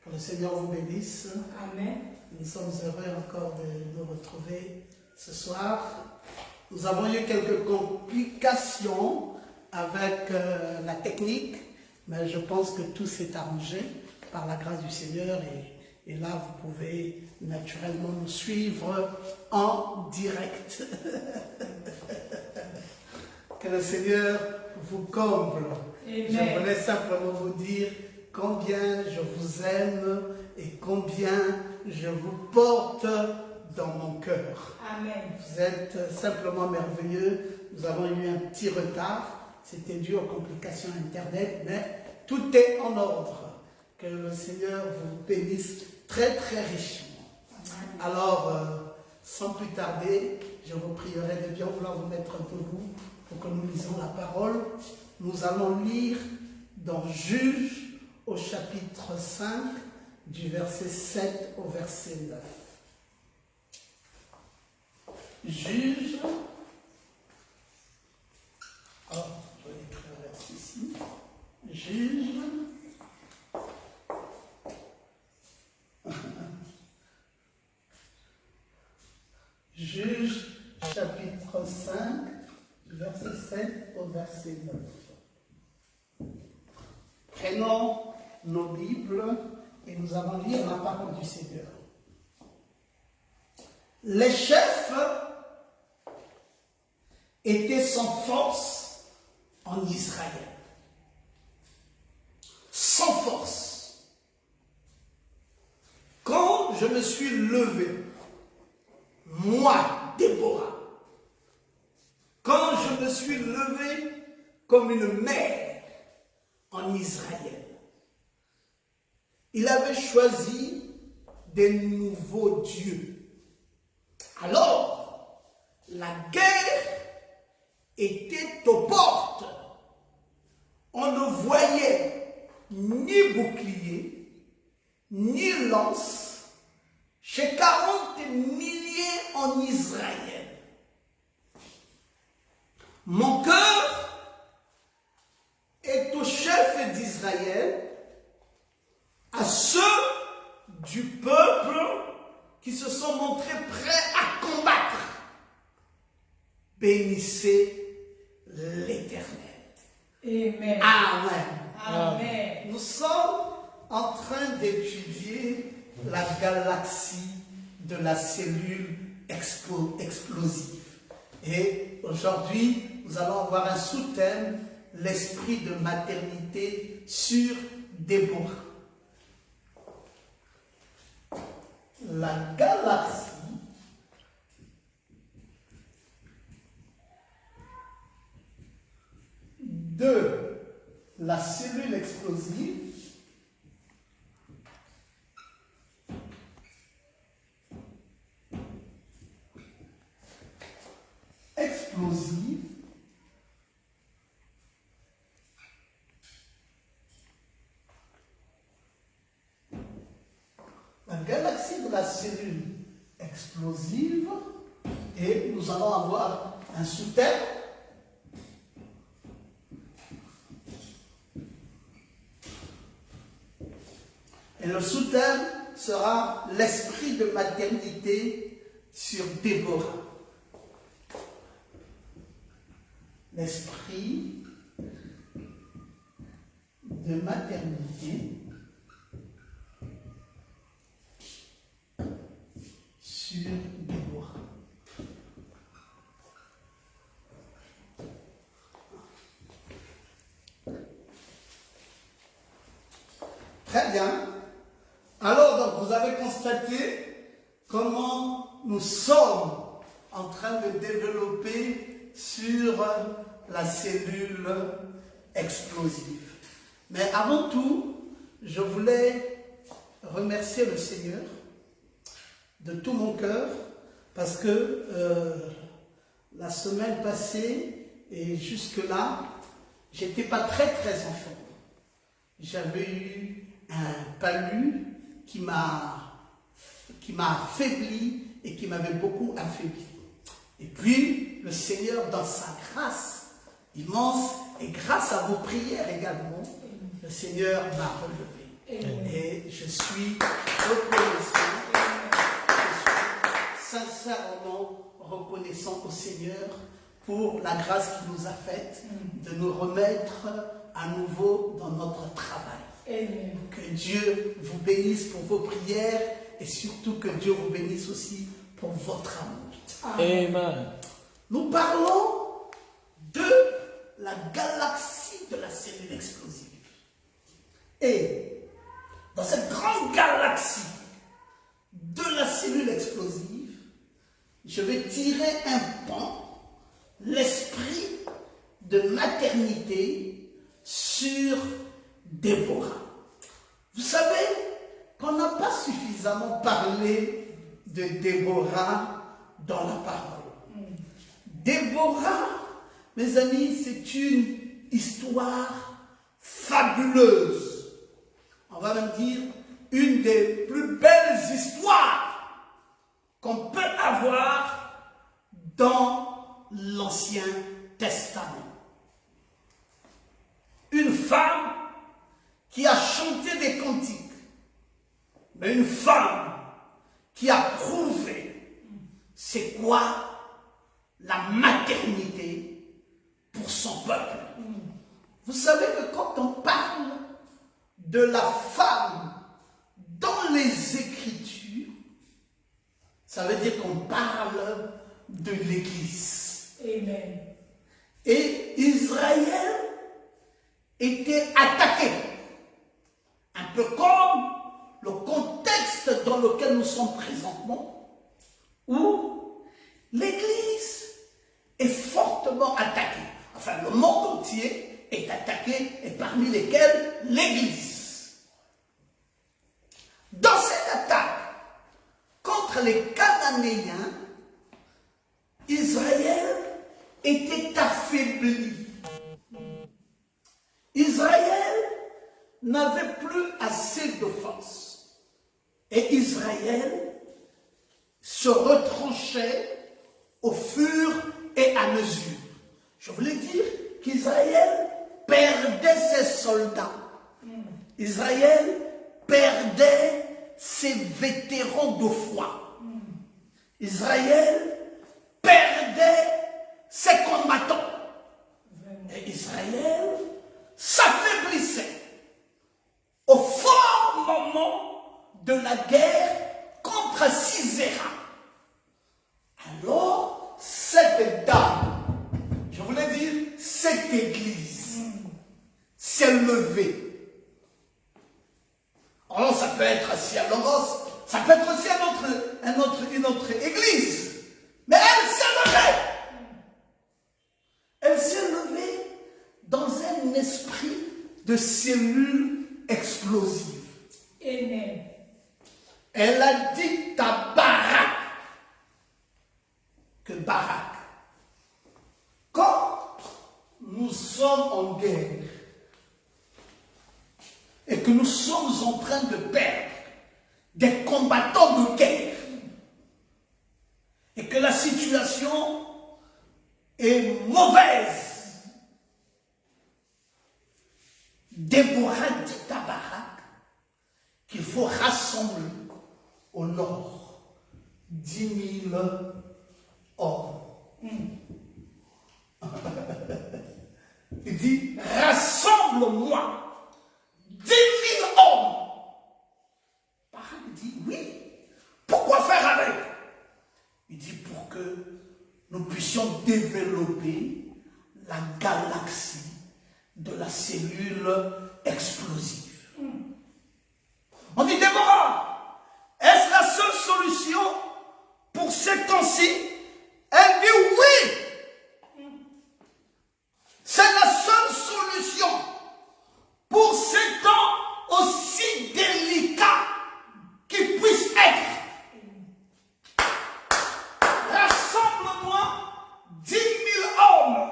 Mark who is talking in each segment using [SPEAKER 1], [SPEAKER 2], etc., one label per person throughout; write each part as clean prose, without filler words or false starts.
[SPEAKER 1] Que le Seigneur vous bénisse.
[SPEAKER 2] Amen.
[SPEAKER 1] Nous sommes heureux encore de nous retrouver ce soir. Nous avons eu quelques complications avec la technique, mais je pense que tout s'est arrangé par la grâce du Seigneur et là vous pouvez naturellement nous suivre en direct. Que le Seigneur vous comble.
[SPEAKER 2] Amen.
[SPEAKER 1] Je voulais simplement vous dire combien je vous aime et combien je vous porte dans mon cœur.
[SPEAKER 2] Amen.
[SPEAKER 1] Vous êtes simplement merveilleux. Nous avons eu un petit retard. C'était dû aux complications Internet, mais tout est en ordre. Que le Seigneur vous bénisse très très richement.
[SPEAKER 2] Amen.
[SPEAKER 1] Alors, sans plus tarder, je vous prierai de bien vouloir vous mettre debout pour que nous lisions la parole. Nous allons lire dans Juges au chapitre 5, du verset 7 au verset 9. Juges. Oh, je vais écrire le verset ici. Juges. Juges, chapitre 5, du verset 7 au verset 9. Prenons nos Bibles et nous allons lire la parole du Seigneur. Les chefs étaient sans force en Israël. Sans force. Quand je me suis levé, moi, Déborah, quand je me suis levé comme une mère en Israël, il avait choisi des nouveaux dieux. Alors, la guerre était aux portes. On ne voyait ni bouclier, ni lance chez 40 milliers en Israël. Mon cœur est au chef d'Israël, à ceux du peuple qui se sont montrés prêts à combattre. Bénissez l'Éternel.
[SPEAKER 2] Amen.
[SPEAKER 1] Amen.
[SPEAKER 2] Amen.
[SPEAKER 1] Nous sommes en train d'étudier la galaxie de la cellule explosive. Et aujourd'hui, nous allons avoir un sous-thème, l'esprit de maternité sur Déborah. La galaxie de la cellule explosive la galaxie de la cellule explosive et nous allons avoir un sous-thème et le sous-thème sera l'esprit de maternité sur Déborah. L'esprit de maternité sur Déborah. Très bien. Alors, donc, vous avez constaté comment nous sommes en train de développer sur la cellule explosive. Mais avant tout, je voulais remercier le Seigneur de tout mon cœur parce que la semaine passée et jusque-là, j'étais pas très en forme. J'avais eu un palu qui m'a affaibli et qui m'avait beaucoup affaibli. Et puis, le Seigneur, dans sa grâce immense, et grâce à vos prières également, le Seigneur m'a relevé. Et je suis reconnaissant, je suis sincèrement reconnaissant au Seigneur pour la grâce qu'il nous a faite de nous remettre à nouveau dans notre travail.
[SPEAKER 2] Amen.
[SPEAKER 1] Que Dieu vous bénisse pour vos prières et surtout que Dieu vous bénisse aussi pour votre amour.
[SPEAKER 3] Amen.
[SPEAKER 1] Nous parlons de la galaxie de la cellule explosive. Et dans cette grande galaxie de la cellule explosive, je vais tirer un pan, l'esprit de maternité sur Déborah. Vous savez qu'on n'a pas suffisamment parlé de Déborah dans la parole. Déborah, mes amis, c'est une histoire fabuleuse. On va même dire une des plus belles histoires qu'on peut avoir dans l'Ancien Testament. Une femme qui a chanté des cantiques, mais une femme qui a prouvé c'est quoi la maternité pour son peuple. Vous savez que quand on parle de la femme dans les Écritures, ça veut dire qu'on parle de l'Église.
[SPEAKER 2] Amen.
[SPEAKER 1] Et Israël était attaqué, un peu comme le contexte dans lequel nous sommes présentement, où l'Église est fortement attaquée. Enfin, le monde entier est attaqué, et parmi lesquels l'Église. Dans cette attaque contre les Cananéens, Israël était affaibli. Israël n'avait plus assez de force. Et Israël se retranchait au fur et à mesure. Je voulais dire qu'Israël perdait ses soldats. Israël perdait ses vétérans de foi. Israël perdait ses combattants. Et Israël s'affaiblissait au fort moment de la guerre contre Sisera. Alors, cette dame, je voulais dire, cette église s'est levée. Alors, ça peut être Ciel-Logos, ça peut être aussi une autre église. Mais elle s'est levée. Elle s'est levée dans un esprit de cellule explosive.
[SPEAKER 2] Amen.
[SPEAKER 1] Elle a dit à Barak que Barak, quand nous sommes en guerre et que nous sommes en train de perdre des combattants de guerre et que la situation est mauvaise, Déborah dit à Barak qu'il faut rassembler au nord 10 000 hommes. Il dit, rassemble-moi 10 000 hommes. Barak dit, oui. Pourquoi faire avec? Il dit, pour que nous puissions développer la galaxie de la cellule explosive. On dit, Déborah, est-ce la seule solution pour ces temps-ci? Elle dit oui. C'est la seule solution pour ces temps aussi délicats qu'ils puissent être. Rassemble-moi 10 000 hommes.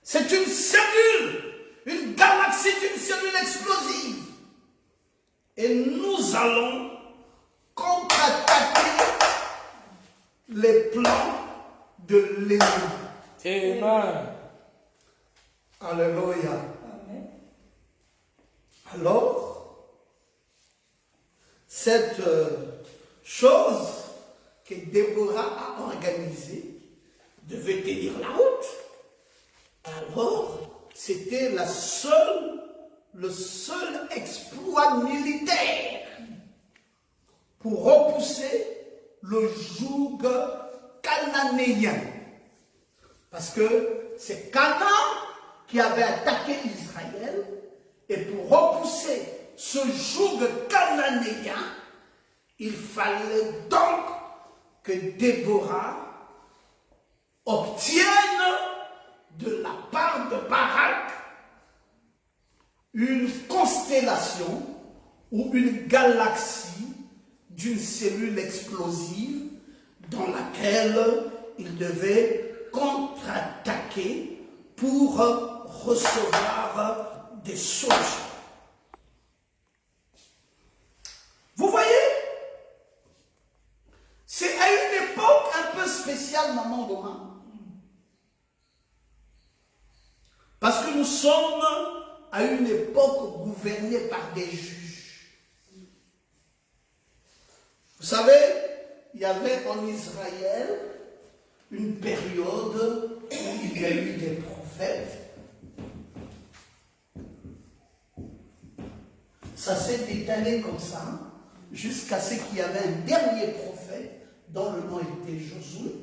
[SPEAKER 1] C'est une cellule, une galaxie d'une cellule explosive. Et nous allons contre-attaquer les plans de l'ennemi.
[SPEAKER 3] Amen.
[SPEAKER 1] Alléluia.
[SPEAKER 2] Amen.
[SPEAKER 1] Alors, cette chose que Déborah a organisée devait tenir la route. Alors, c'était le seul exploit militaire pour repousser le joug cananéen. Parce que c'est Canaan qui avait attaqué Israël, et pour repousser ce joug cananéen, il fallait donc que Déborah obtienne de la part de Barak une constellation ou une galaxie d'une cellule explosive dans laquelle il devait contre-attaquer pour recevoir des solutions. Vous voyez, c'est à une époque un peu spéciale, maman Goma. Parce que nous sommes à une époque gouvernée par des juges. Vous savez, il y avait en Israël une période où il y a eu des prophètes. Ça s'est étalé comme ça, jusqu'à ce qu'il y avait un dernier prophète dont le nom était Josué.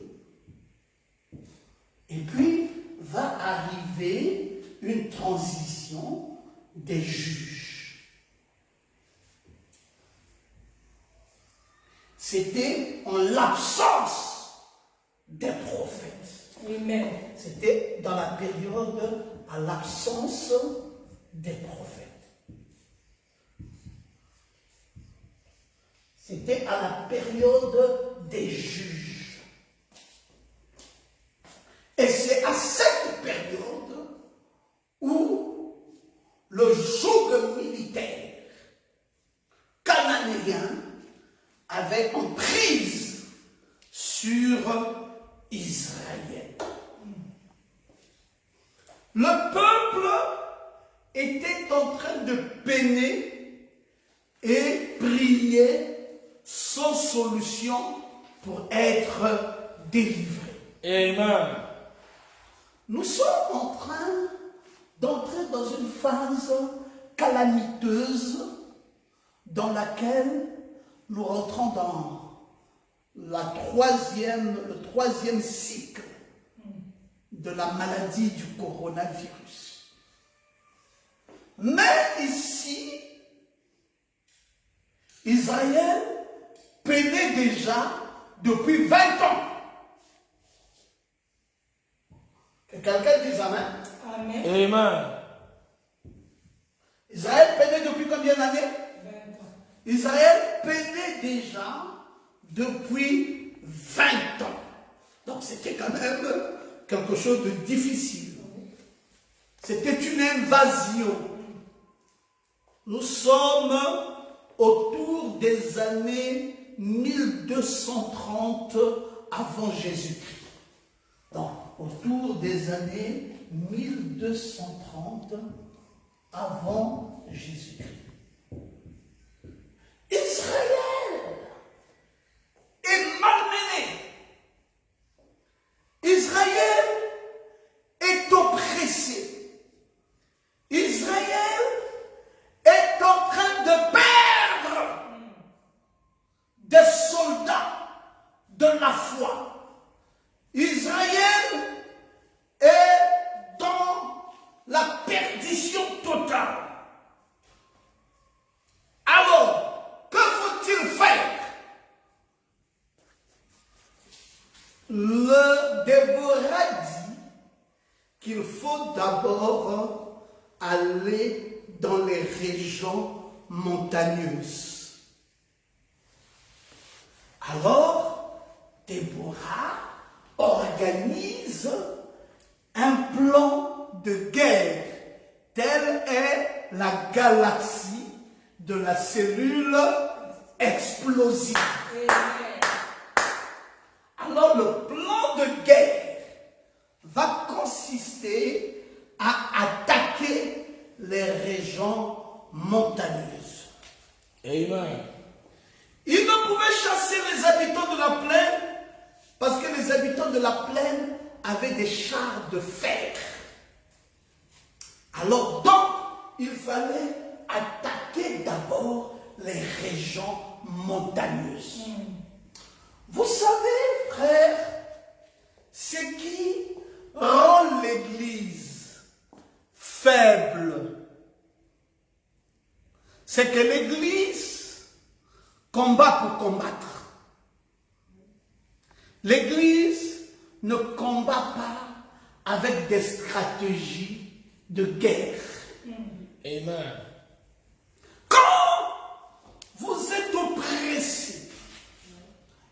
[SPEAKER 1] Et puis va arriver une transition des juges. C'était en l'absence des prophètes.
[SPEAKER 2] Amen.
[SPEAKER 1] C'était dans la période à l'absence des prophètes. C'était à la période des juges. Et c'est à cette période où le joug militaire cananéen avait emprise sur Israël. Le peuple était en train de peiner et prier sans solution pour être délivré.
[SPEAKER 3] Amen.
[SPEAKER 1] Nous sommes en train d'entrer dans une phase calamiteuse dans laquelle nous rentrons dans le troisième cycle de la maladie du coronavirus. Mais ici, Israël peinait déjà depuis 20 ans. Que quelqu'un dise Amen.
[SPEAKER 2] Amen.
[SPEAKER 3] Amen.
[SPEAKER 1] Israël peinait depuis combien d'années?
[SPEAKER 2] 20 ans.
[SPEAKER 1] Israël peinait déjà depuis 20 ans. Donc c'était quand même quelque chose de difficile. C'était une invasion. Nous sommes autour des années 1230 avant Jésus-Christ. Donc, autour des années 1230 avant Jésus-Christ. Israël est malmené. Israël est oppressé. Israël est en train de perdre des soldats de la foi. Israël est dans la perdition totale. Alors, que faut-il faire? Le Déborah dit qu'il faut d'abord aller dans les régions montagneuses. Alors, Déborah organise un plan de guerre. Telle est la galaxie de la cellule explosive.
[SPEAKER 2] Amen.
[SPEAKER 1] Alors le plan de guerre va consister à attaquer les régions montagneuses.
[SPEAKER 3] Amen.
[SPEAKER 1] Ils ne pouvaient chasser les habitants de la plaine parce que les habitants de la plaine avaient des chars de fer. Alors donc, il fallait attaquer d'abord les régions montagneuses. Vous savez, frères, ce qui rend l'Église faible, c'est que l'Église combat pour combattre. L'Église ne combat pas avec des stratégies de guerre.
[SPEAKER 3] Amen.
[SPEAKER 1] Quand vous êtes oppressé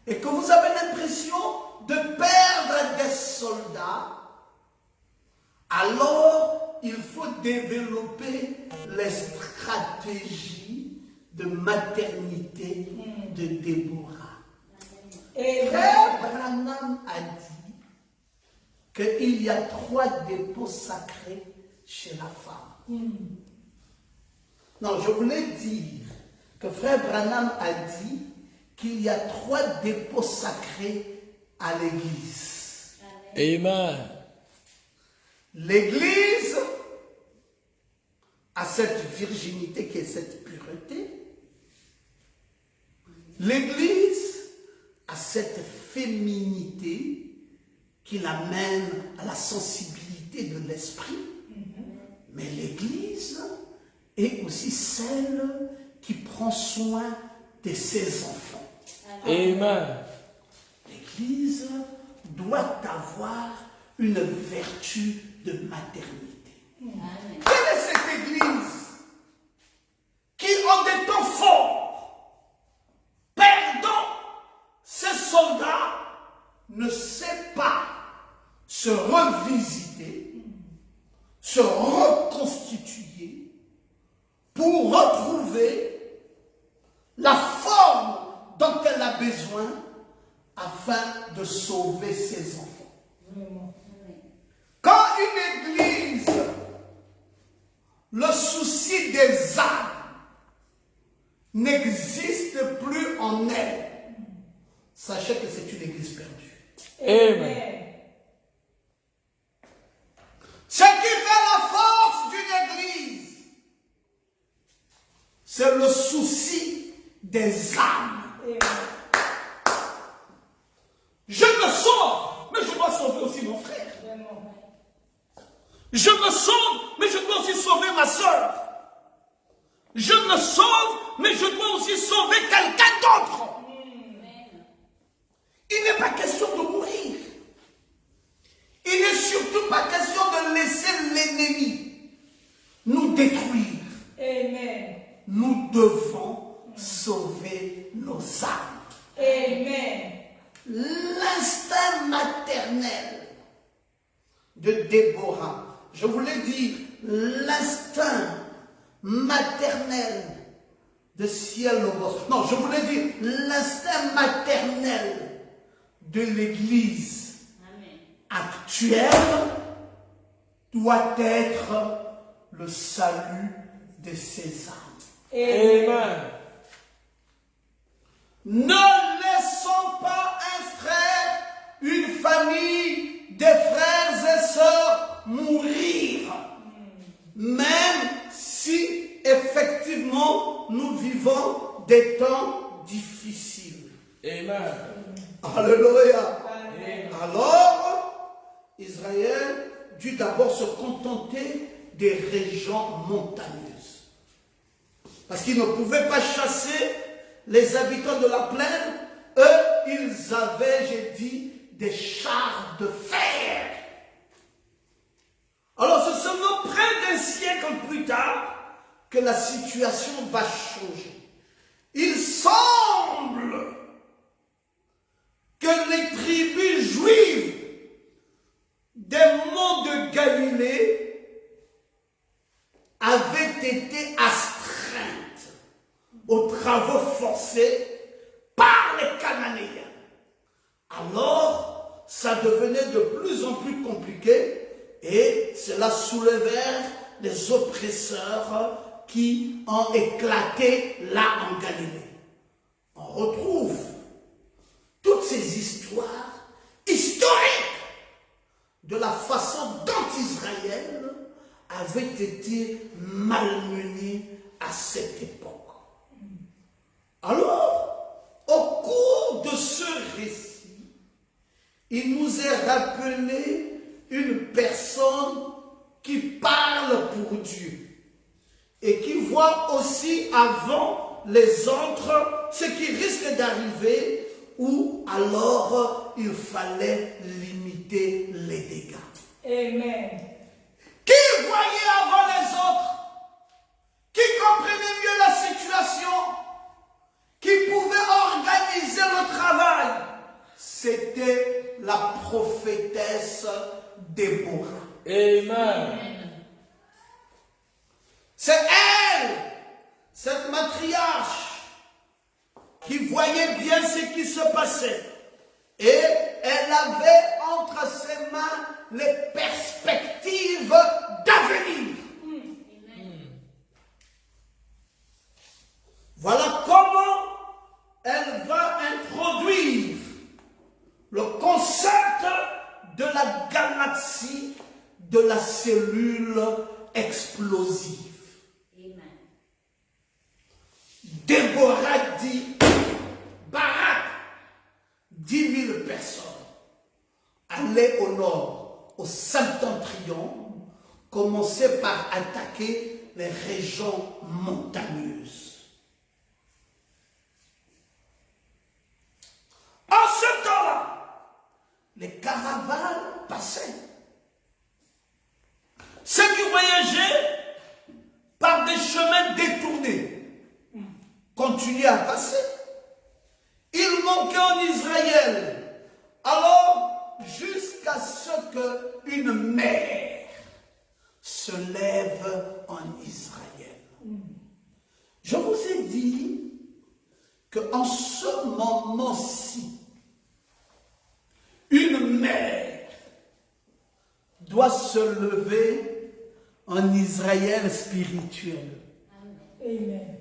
[SPEAKER 1] et que vous avez l'impression de perdre des soldats, alors il faut développer les stratégies de maternité de Déborah. Frère Branham a dit qu'il y a 3 dépôts sacrés chez la femme. Non, je voulais dire que Frère Branham a dit qu'il y a 3 dépôts sacrés à l'Église.
[SPEAKER 3] Amen.
[SPEAKER 1] L'Église a cette virginité qui est cette pureté. L'Église a cette féminité qui l'amène à la sensibilité de l'esprit. Mais l'Église est aussi celle qui prend soin de ses enfants.
[SPEAKER 3] Amen.
[SPEAKER 1] L'Église doit avoir une vertu de maternité. Quelle est cette Église qui, en des temps forts, perdant ses soldats, ne sait pas se revisiter, se reconstituer pour retrouver la forme dont elle a besoin afin de sauver ses enfants. Quand une église, le souci des âmes n'existe plus en elle, sachez que c'est une église perdue.
[SPEAKER 3] Amen.
[SPEAKER 1] Ce qui fait la force d'une église, c'est le souci des âmes. Je me sauve, mais je dois sauver aussi mon frère. Je me sauve, mais je dois aussi sauver ma soeur. Je me sauve, mais je dois aussi sauver quelqu'un d'autre. Il n'est pas question de mourir. Il n'est surtout pas question de laisser l'ennemi nous détruire.
[SPEAKER 2] Amen.
[SPEAKER 1] Nous devons sauver nos âmes.
[SPEAKER 2] Amen.
[SPEAKER 1] L'instinct maternel de Déborah, je voulais dire l'instinct maternel de Ciel Logos. Non, je voulais dire l'instinct maternel de l'Église actuelle doit être le salut de ses âmes.
[SPEAKER 3] Amen.
[SPEAKER 1] Ne laissons pas un frère, une famille, des frères et sœurs mourir. Même si effectivement nous vivons des temps difficiles.
[SPEAKER 3] Amen.
[SPEAKER 1] Alléluia.
[SPEAKER 3] Amen.
[SPEAKER 1] Alors, Israël dut d'abord se contenter des régions montagneuses. Parce qu'ils ne pouvaient pas chasser les habitants de la plaine. Eux, ils avaient, j'ai dit, des chars de fer. Alors, ce sera près d'un siècle plus tard que la situation va changer. Il semble que les tribus juives des monts de Galilée avaient été astreintes aux travaux forcés par les Cananéens. Alors, ça devenait de plus en plus compliqué et cela soulevait les oppresseurs qui ont éclaté là en Galilée. On retrouve toutes ces histoires historiques de la façon dont Israël avait été malmené à cette époque. Alors, au cours de ce récit, il nous est rappelé une personne qui parle pour Dieu et qui voit aussi avant les autres ce qui risque d'arriver ou alors il fallait limiter les dégâts.
[SPEAKER 2] Amen.
[SPEAKER 1] Qui voyait avant les autres, qui comprenait mieux la situation, qui pouvait organiser le travail, c'était la prophétesse Déborah.
[SPEAKER 3] Amen.
[SPEAKER 1] C'est elle, cette matriarche, qui voyait bien ce qui se passait. Et elle avait entre ses mains les perspectives d'avenir. Voilà comment elle va introduire le concept de la galaxie de la cellule explosive. Déborah dit, Barak, 10 000 personnes, allaient au nord, au septentrion, commençaient par attaquer les régions montagneuses. En ce temps-là, les caravanes passaient. Ceux qui voyageaient par des chemins détournés continuaient à passer. Il manquait en Israël. Alors, jusqu'à ce qu'une mer se lève en Israël. Je vous ai dit qu'en ce moment-ci, une mer doit se lever en Israël spirituel.
[SPEAKER 2] Amen.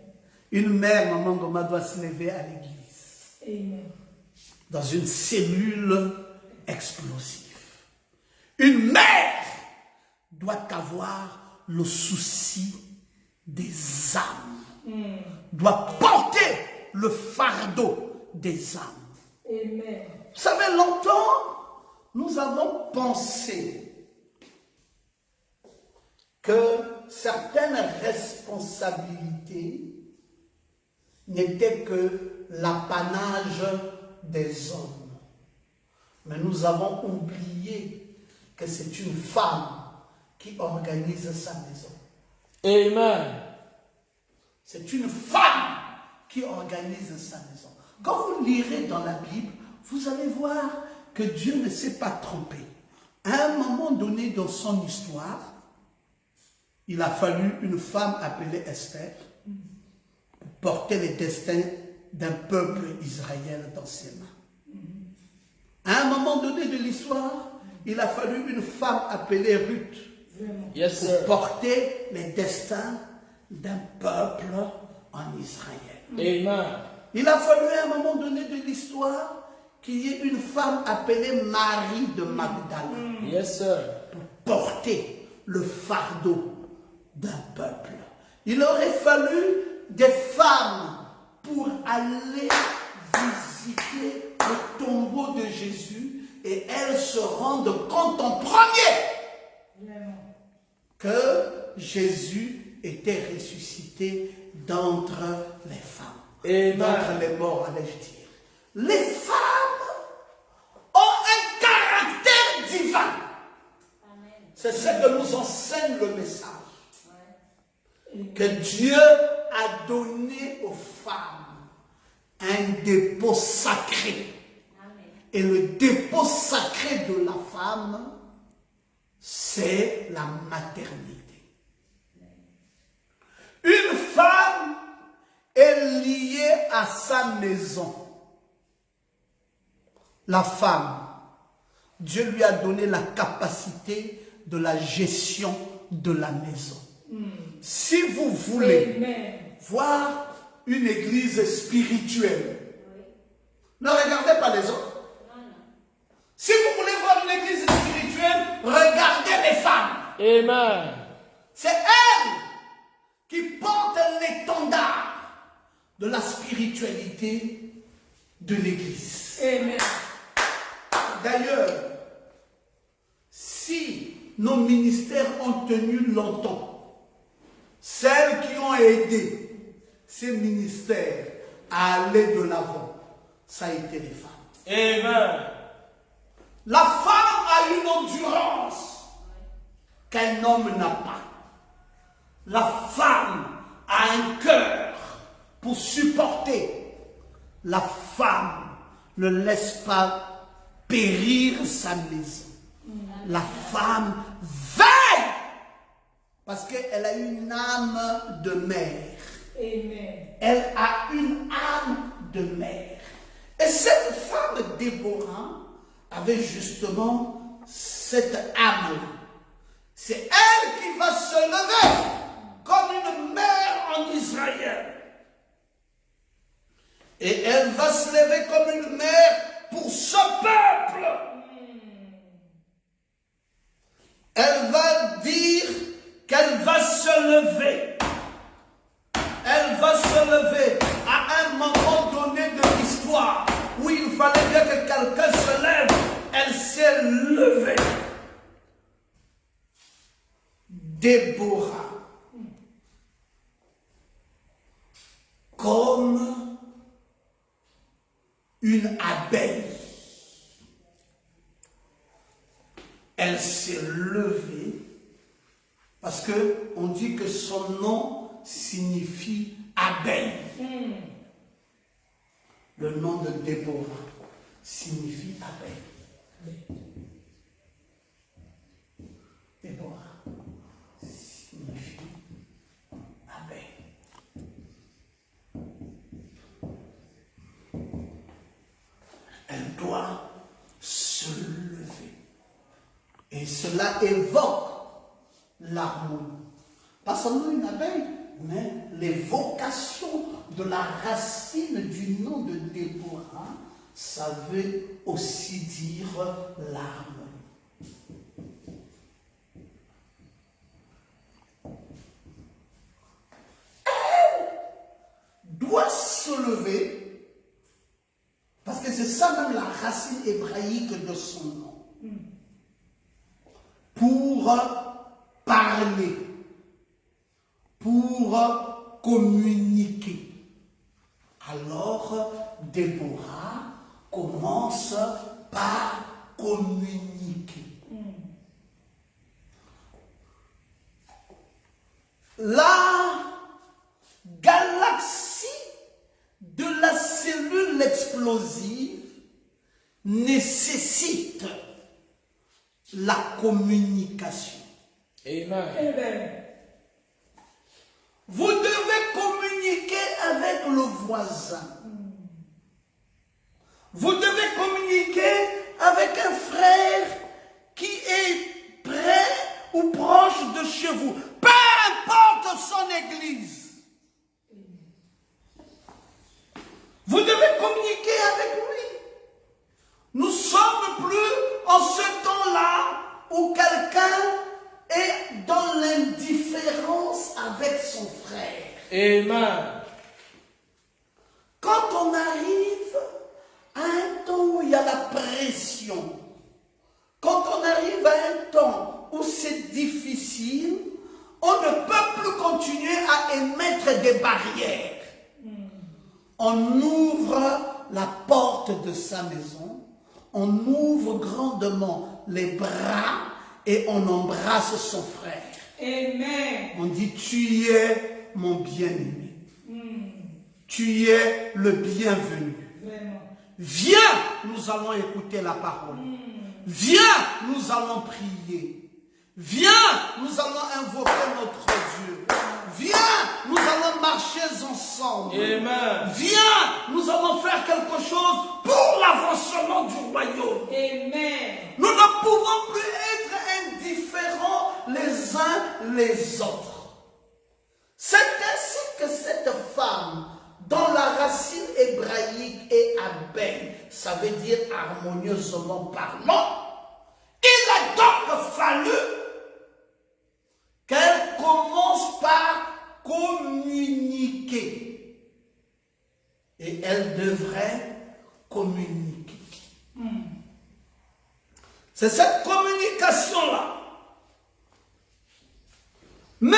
[SPEAKER 1] Une mère, maman Goma, doit se lever à l'église.
[SPEAKER 2] Amen.
[SPEAKER 1] Dans une cellule explosive. Une mère doit avoir le souci des âmes. Doit porter le fardeau des âmes.
[SPEAKER 2] Amen.
[SPEAKER 1] Vous savez, longtemps, nous avons pensé que certaines responsabilités n'étaient que l'apanage des hommes. Mais nous avons oublié que c'est une femme qui organise sa maison.
[SPEAKER 3] Amen.
[SPEAKER 1] C'est une femme qui organise sa maison. Quand vous lirez dans la Bible, vous allez voir que Dieu ne s'est pas trompé. À un moment donné dans son histoire, il a fallu une femme appelée Esther pour porter les destins d'un peuple israélien dans ses mains. À un moment donné de l'histoire, il a fallu une femme appelée Ruth
[SPEAKER 3] Yes,
[SPEAKER 1] pour
[SPEAKER 3] sir.
[SPEAKER 1] porter les destins d'un peuple en Israël.
[SPEAKER 3] Amen.
[SPEAKER 1] Il a fallu à un moment donné de l'histoire qu'il y ait une femme appelée Marie de Magdala
[SPEAKER 3] Yes, sir.
[SPEAKER 1] pour porter le fardeau d'un peuple. Il aurait fallu des femmes pour aller visiter le tombeau de Jésus et elles se rendent compte en premier que Jésus était ressuscité d'entre les femmes.
[SPEAKER 3] Amen.
[SPEAKER 1] D'entre les morts, allais-je dire. Les femmes ont un caractère divin. C'est ce que nous enseigne le message. Que Dieu a donné aux femmes un dépôt sacré. Et le dépôt sacré de la femme, c'est la maternité. Une femme est liée à sa maison. La femme, Dieu lui a donné la capacité de la gestion de la maison. Si vous voulez
[SPEAKER 2] Amen.
[SPEAKER 1] voir une église spirituelle, ne regardez pas les autres. Si vous voulez voir une église spirituelle, regardez les femmes.
[SPEAKER 3] Amen.
[SPEAKER 1] C'est elles qui portent l'étendard de la spiritualité de l'église.
[SPEAKER 2] Amen.
[SPEAKER 1] D'ailleurs, si nos ministères ont tenu longtemps, celles qui ont aidé ces ministères à aller de l'avant, ça a été les femmes.
[SPEAKER 3] Amen.
[SPEAKER 1] La femme a une endurance qu'un homme n'a pas. La femme a un cœur pour supporter. La femme ne laisse pas périr sa maison. La femme veille parce qu'elle a une âme de mère.
[SPEAKER 2] Amen.
[SPEAKER 1] Elle a une âme de mère. Et cette femme, Déborah, avait justement cette âme-là. C'est elle qui va se lever comme une mère en Israël. Et elle va se lever comme une mère pour ce peuple. Elle va dire qu'elle va se lever. Elle va se lever à un moment donné de l'histoire où il fallait bien que quelqu'un se lève. Elle s'est levée. Déborah, comme une abeille, elle s'est levée parce que on dit que son nom signifie abeille. Le nom de Déborah signifie abeille. Déborah signifie abeille. Elle doit se lever. Et cela évoque l'harmonie. Pas seulement une abeille, mais l'évocation de la racine du nom de Déborah, ça veut aussi dire l'harmonie. Elle doit se lever, parce que c'est ça même la racine hébraïque de son nom, pour parler, pour communiquer. Alors, Déborah commence par communiquer. La galaxie de la cellule explosive nécessite la communication.
[SPEAKER 3] Amen.
[SPEAKER 2] Amen.
[SPEAKER 1] Vous devez communiquer avec le voisin. Vous devez communiquer avec un frère qui est près ou proche de chez vous. Peu importe son église. Vous devez communiquer avec lui. Nous sommes plus en ce temps-là où quelqu'un est dans l'indifférence avec son frère.
[SPEAKER 3] Amen.
[SPEAKER 1] Quand on arrive à un temps où il y a la pression, quand on arrive à un temps où c'est difficile, on ne peut plus continuer à émettre des barrières. On ouvre la porte de sa maison, on ouvre grandement les bras et on embrasse son frère.
[SPEAKER 2] Amen.
[SPEAKER 1] On dit, tu es mon bien-aimé. Tu es le bienvenu.
[SPEAKER 2] Vraiment.
[SPEAKER 1] Viens, nous allons écouter la parole. Viens, nous allons prier. Viens, nous allons invoquer notre Dieu. Viens, nous allons marcher ensemble.
[SPEAKER 3] Amen.
[SPEAKER 1] Viens, nous allons faire quelque chose pour l'avancement du royaume.
[SPEAKER 2] Amen.
[SPEAKER 1] Nous ne pouvons plus être indifférents les uns les autres. C'est ainsi que cette femme, dont la racine hébraïque est Abel, ça veut dire harmonieusement parlant, il a donc fallu qu'elle commence par communiquer. Et elle devrait communiquer. C'est cette communication-là. Mais,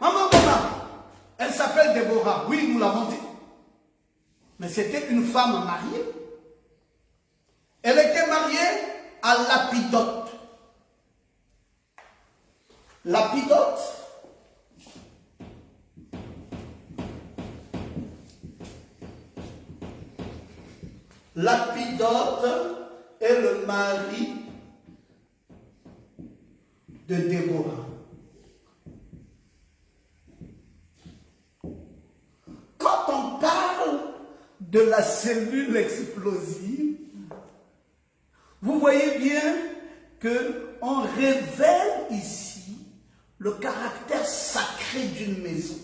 [SPEAKER 1] maman, elle s'appelle Déborah. Oui, nous l'avons dit. Mais c'était une femme mariée. Elle était mariée à Lapidote. Lapidote, est le mari de Déborah. Quand on parle de la cellule explosive, vous voyez bien qu'on révèle ici le caractère sacré d'une maison.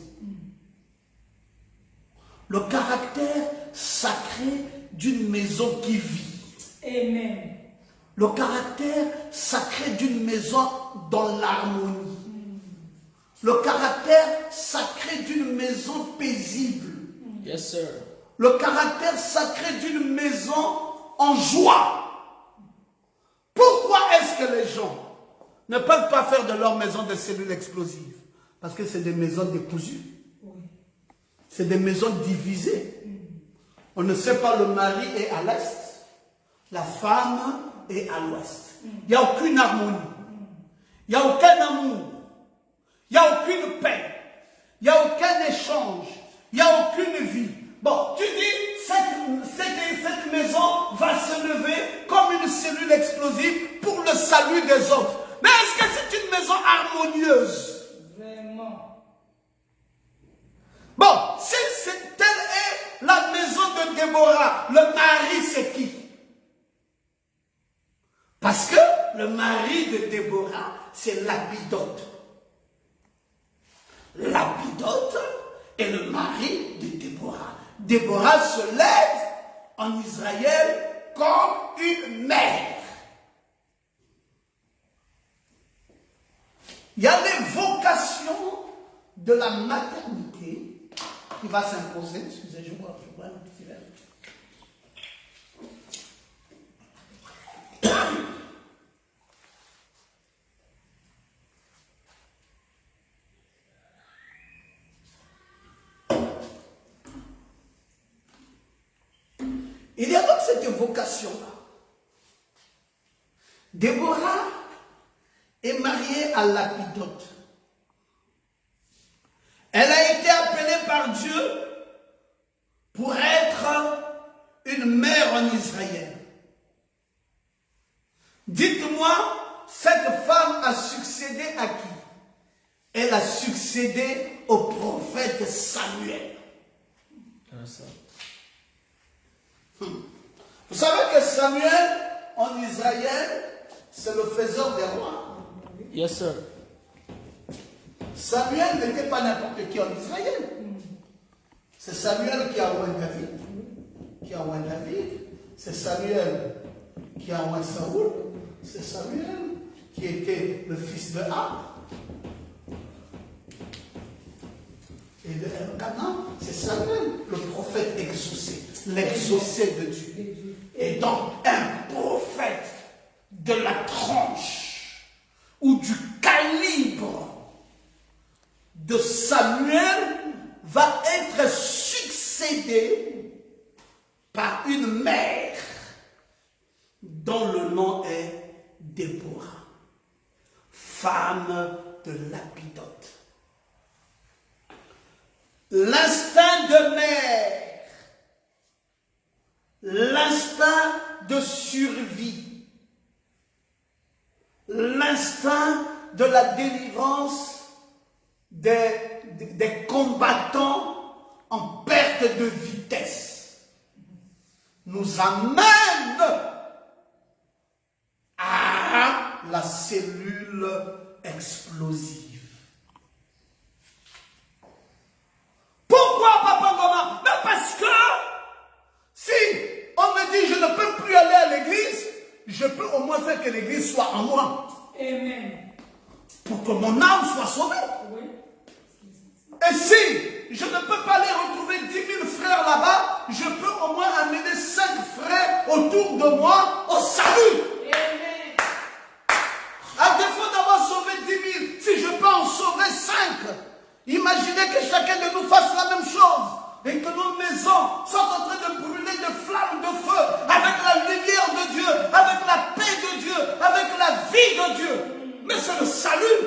[SPEAKER 1] Le caractère sacré d'une maison qui vit.
[SPEAKER 2] Amen.
[SPEAKER 1] Le caractère sacré d'une maison dans l'harmonie. Le caractère sacré d'une maison paisible.
[SPEAKER 3] Yes, sir.
[SPEAKER 1] Le caractère sacré d'une maison en joie. Pourquoi est-ce que les gens ne peuvent pas faire de leur maison des cellules explosives? Parce que c'est des maisons décousues. C'est des maisons divisées. On ne sait pas, le mari est à l'est, la femme est à l'ouest. Il n'y a aucune harmonie. Il n'y a aucun amour. Il n'y a aucune paix. Il n'y a aucun échange. Il n'y a aucune vie. Bon, tu dis, cette maison va se lever comme une cellule explosive pour le salut des autres. Mais est-ce que c'est une maison harmonieuse?
[SPEAKER 2] Vraiment.
[SPEAKER 1] Bon, si telle est la maison de Déborah, le mari c'est qui? Parce que le mari de Déborah, c'est Lapidote. Lapidote est le mari de Déborah. Déborah se lève en Israël comme une mère. Il y a les vocations de la maternité qui va s'imposer. Excusez, je bois un petit verre. Il y a donc cette vocation-là. Déborah est mariée à Lapidote. Elle a été appelée par Dieu pour être une mère en Israël. Dites-moi, cette femme a succédé à qui? Elle a succédé au prophète Samuel. Vous savez que Samuel, en Israël, c'est le faiseur des rois.
[SPEAKER 3] Yes, sir.
[SPEAKER 1] Samuel n'était pas n'importe qui en Israël. C'est Samuel qui a oint David. C'est Samuel qui a oint Saoul. C'est Samuel qui était le fils de Ab. Et de Elkanah, c'est Samuel, le prophète exaucé, l'exaucé de Dieu. Et donc, un prophète de la tranche ou du calibre de Samuel va être succédé par une mère dont le nom est Déborah, femme de Lapidote. L'instinct de mère, l'instinct de survie, l'instinct de la délivrance des combattants en perte de vitesse nous amène à la cellule explosive. l'église soit en moi.
[SPEAKER 2] Amen.
[SPEAKER 1] Pour que mon âme soit sauvée.
[SPEAKER 2] Oui.
[SPEAKER 1] Et si je ne peux pas aller retrouver 10 000 frères là-bas, je peux au moins amener 5 frères autour de moi au salut.
[SPEAKER 2] Amen.
[SPEAKER 1] À défaut d'avoir sauvé 10 000, si je peux en sauver 5, imaginez que chacun de nous fasse la même chose. Et que nos maisons soient en train de brûler de flammes de feu avec la lumière de Dieu, avec la paix de Dieu, avec la vie de Dieu. Mais c'est le salut.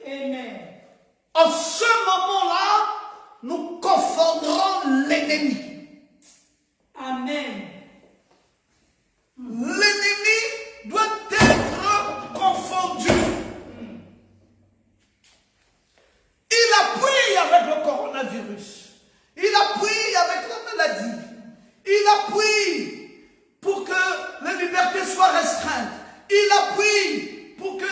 [SPEAKER 2] Amen.
[SPEAKER 1] En ce moment-là, nous confondrons l'ennemi.
[SPEAKER 2] Amen.
[SPEAKER 1] L'ennemi doit être confondu. Il appuie avec le coronavirus. Il appuie avec la maladie. Il appuie pour que les libertés soient restreintes. Il appuie pour que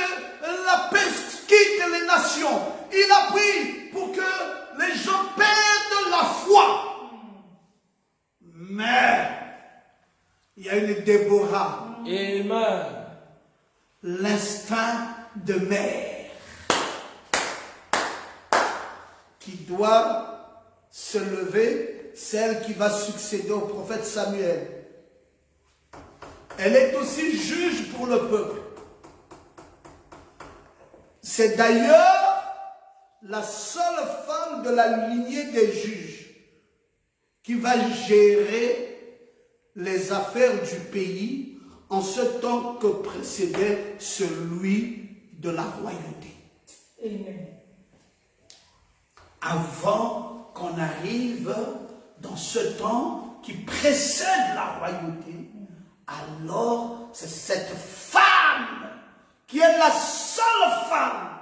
[SPEAKER 1] la peste quitte les nations. Il appuie pour que les gens perdent la foi. Mais il y a une Déborah.
[SPEAKER 3] Amen.
[SPEAKER 1] L'instinct de mère qui doit se lever, celle qui va succéder au prophète Samuel. Elle est aussi juge pour le peuple. C'est d'ailleurs la seule femme de la lignée des juges qui va gérer les affaires du pays en ce temps que précédait celui de la royauté.
[SPEAKER 2] Amen.
[SPEAKER 1] Avant qu'on arrive dans ce temps qui précède la royauté, alors c'est cette femme qui est la seule femme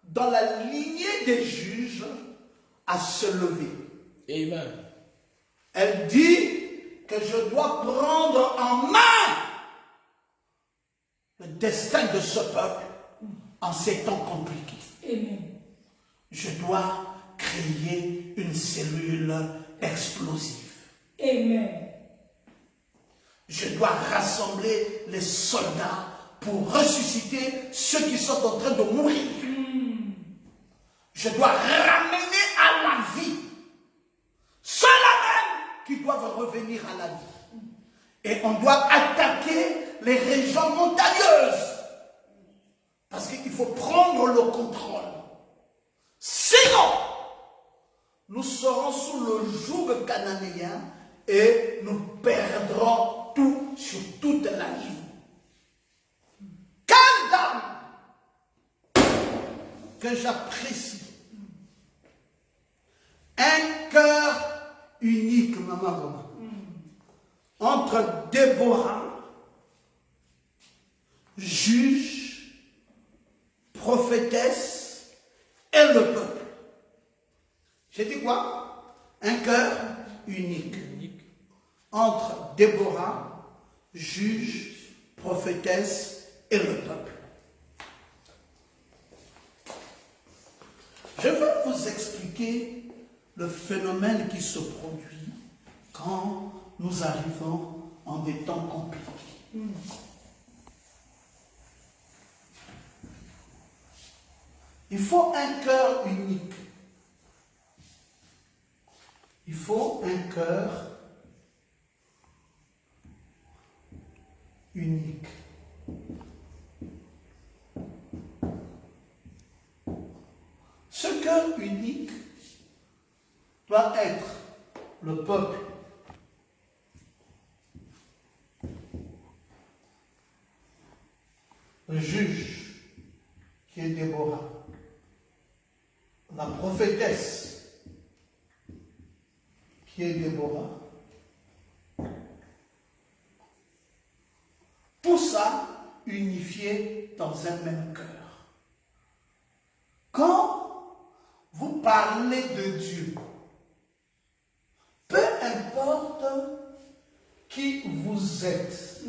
[SPEAKER 1] dans la lignée des juges à se lever.
[SPEAKER 3] Amen.
[SPEAKER 1] Elle dit que je dois prendre en main le destin de ce peuple en ces temps compliqués.
[SPEAKER 2] Amen.
[SPEAKER 1] Je dois créer une cellule explosive.
[SPEAKER 2] Amen.
[SPEAKER 1] Je dois rassembler les soldats pour ressusciter ceux qui sont en train de mourir. Je dois ramener à la vie ceux-là même qui doivent revenir à la vie. Et on doit attaquer les régions montagneuses. Parce qu'il faut prendre le contrôle. Sinon, nous serons sous le joug cananéen et nous perdrons tout sur toute la ligne. Quelle dame que j'apprécie. Un cœur unique, maman. Entre Déborah, juge, prophétesse et le peuple. J'ai dit quoi? Un cœur unique. Entre Déborah, juge, prophétesse et le peuple. Je vais vous expliquer le phénomène qui se produit quand nous arrivons en des temps compliqués. Il faut un cœur unique. Il faut un cœur unique. Ce cœur unique doit être le peuple. Le juge qui est Déborah. La prophétesse qui est Déborah. Tout ça unifié dans un même cœur. Quand vous parlez de Dieu, peu importe qui vous êtes,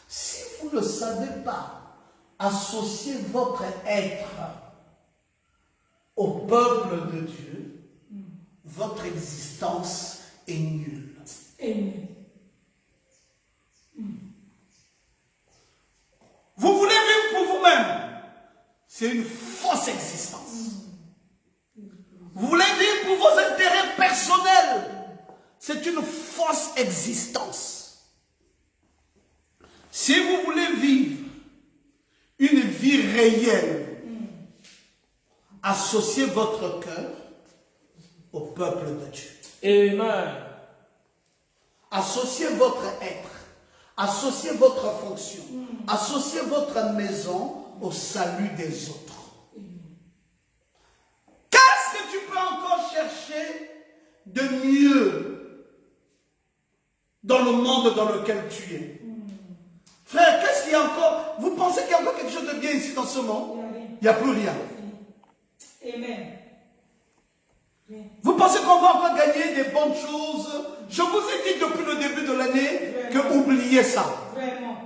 [SPEAKER 1] si vous ne savez pas associer votre être au peuple de Dieu, votre existence est nulle.
[SPEAKER 2] Amen.
[SPEAKER 1] vous-même, c'est une fausse existence. Vous voulez vivre pour vos intérêts personnels, c'est une fausse existence. Si vous voulez vivre une vie réelle, associez votre cœur au peuple de Dieu.
[SPEAKER 3] Amen.
[SPEAKER 1] Associez votre être, associez votre fonction, associez votre maison au salut des autres. Qu'est-ce que tu peux encore chercher de mieux dans le monde dans lequel tu es? Frère, qu'est-ce qu'il y a encore? Vous pensez qu'il y a encore quelque chose de bien ici dans ce monde? Il n'y a plus rien.
[SPEAKER 2] Amen.
[SPEAKER 1] Vous pensez qu'on va encore gagner des bonnes choses? Je vous ai dit depuis le début de l'année que oubliez ça.
[SPEAKER 2] Vraiment.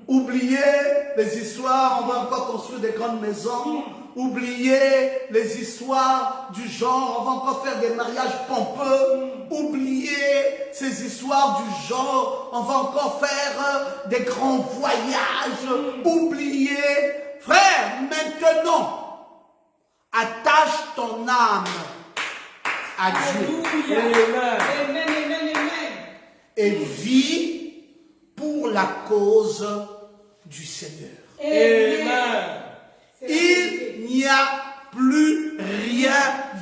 [SPEAKER 1] Oubliez les histoires, on va encore construire des grandes maisons. Oubliez les histoires du genre, on va encore faire des mariages pompeux. Oubliez ces histoires du genre, on va encore faire des grands voyages. Oubliez. Frère, maintenant, attache ton âme à Dieu.
[SPEAKER 2] Alléluia. Amen, amen, amen.
[SPEAKER 1] Et vis pour la cause du Seigneur.
[SPEAKER 2] Amen.
[SPEAKER 1] Il n'y a plus rien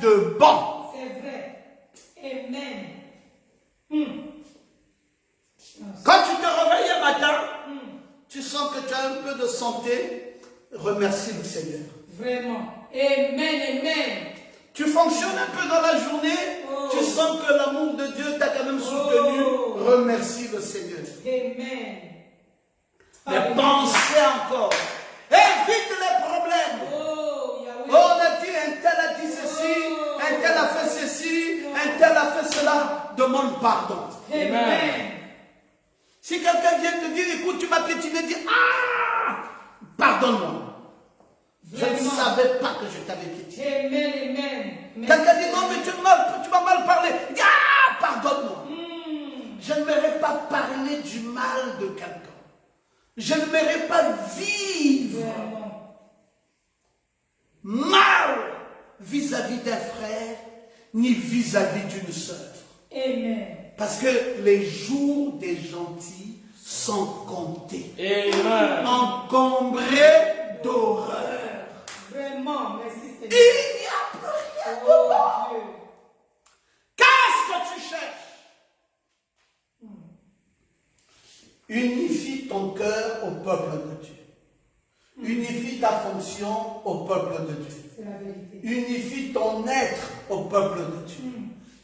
[SPEAKER 1] de bon.
[SPEAKER 2] C'est vrai. Amen.
[SPEAKER 1] Quand tu te réveilles un matin, tu sens que tu as un peu de santé, remercie le Seigneur.
[SPEAKER 2] Vraiment. Amen, amen.
[SPEAKER 1] Tu fonctionnes un peu dans la journée, tu sens que l'amour de Dieu t'a quand même soutenu, remercie le Seigneur.
[SPEAKER 2] Amen.
[SPEAKER 1] Mais pensez encore, évite les problèmes.
[SPEAKER 2] Yahweh.
[SPEAKER 1] Oh, on a dit, un tel a dit ceci, un tel a fait ceci, un tel a fait cela, demande pardon.
[SPEAKER 2] Amen.
[SPEAKER 1] Si quelqu'un vient te dire, écoute, tu m'as piétiné, dis, ah, pardonne-moi. Je ne savais pas que je t'avais piétiné.
[SPEAKER 2] Amen, amen.
[SPEAKER 1] Quelqu'un dit, non, mais tu m'as mal parlé. Dis, ah, pardonne-moi. Je n'aimerais pas parler du mal de quelqu'un. Je n'aimerais pas vivre mal vis-à-vis d'un frère, ni vis-à-vis d'une sœur.
[SPEAKER 2] Amen.
[SPEAKER 1] Parce que les jours des gentils sont comptés.
[SPEAKER 3] Amen.
[SPEAKER 1] Encombrés d'horreur.
[SPEAKER 2] Vraiment, merci
[SPEAKER 1] Il
[SPEAKER 2] Seigneur.
[SPEAKER 1] n'y a plus rien de
[SPEAKER 2] Oh
[SPEAKER 1] bon.
[SPEAKER 2] Dieu.
[SPEAKER 1] Qu'est-ce que tu cherches? Unifie ton cœur au peuple de Dieu. Unifie ta fonction au peuple de Dieu.
[SPEAKER 2] C'est la vérité.
[SPEAKER 1] Unifie ton être au peuple de Dieu.